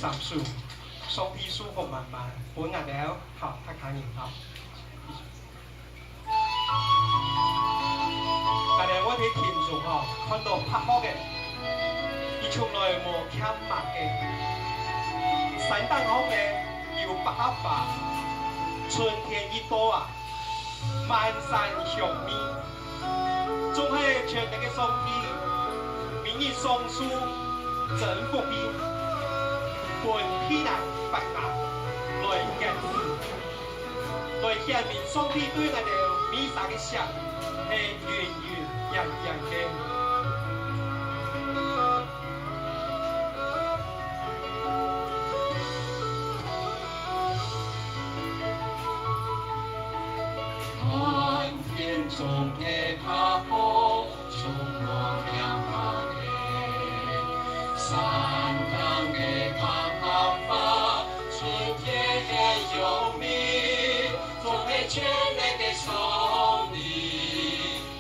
3สูทรงที่สู้ผมมาผลงานแล้วครับทักทายหนึ่งครับการเรียนว่าที่ทีมสูงอ๋อคอนโดพักห้องเองอีช่วงเลยโมแคมป์หมากเองสันตั้งห้องเองอยู่ปะฮับป่า春天一到啊，满山红米，总系唱那个双语，明日双书真福气，本批来白马来日子，来显明双批对那个米啥个想，系圆圆洋洋的。中的卡坡，中国两旁的山岗的卡哈发，春天的有米，总会全那个松林，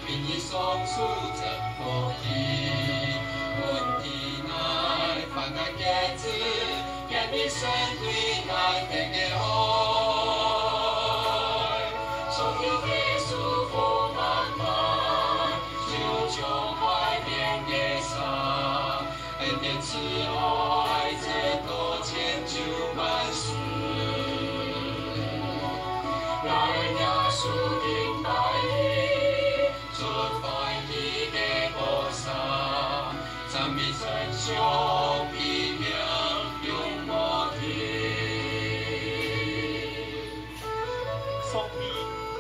明日松树真福气，问题来放个叶子，让你身体来那个好。慈爱这多千秋万世，来呀树顶白衣，出白衣的菩萨，咱们真相一命永无停。送啲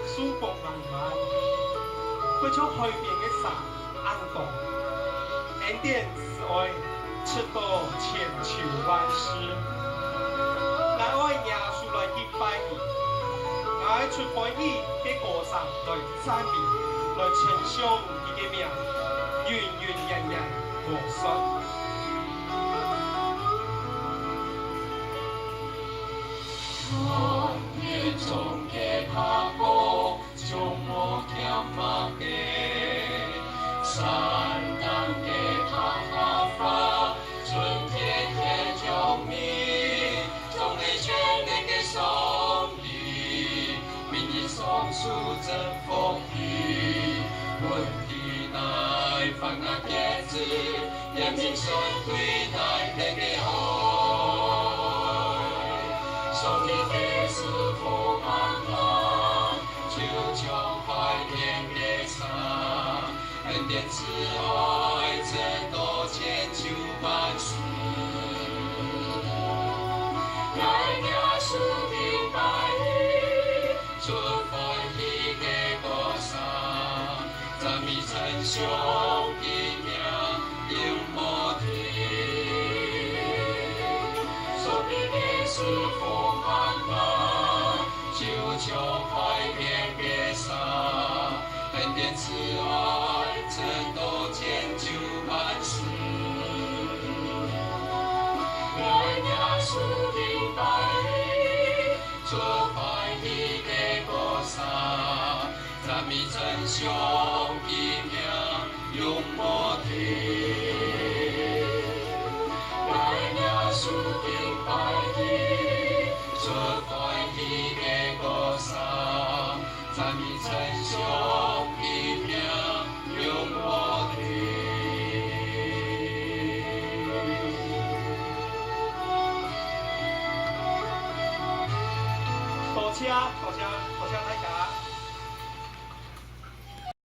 舒服慢慢，佢出去邊嘅山安動，眼點是愛。出到千秋万世，咱爱耶稣来敬拜你，我出拜你嘅歌声来赞美，来称颂你嘅名，源源人人无衰。春天中嘅下坡，种我添马嘅山当嘅下下花。春天天就米，总会全那个松林，明日松树真福气，问题来放个叶子，让人生对来那个好。送你的是福满满，就像怀念的沙，恩典慈爱真多千秋万世。来呀，树顶白衣，出白衣的菩萨，咱们真相一命永无停。送你的是福满满，就像怀念的沙，恩典慈爱真多千秋万世。来呀，树顶白衣，出白衣的菩萨，咱们真相一命永无停。来呀，树顶白衣，出白衣的菩萨，咱们真相一命永无停。多谢大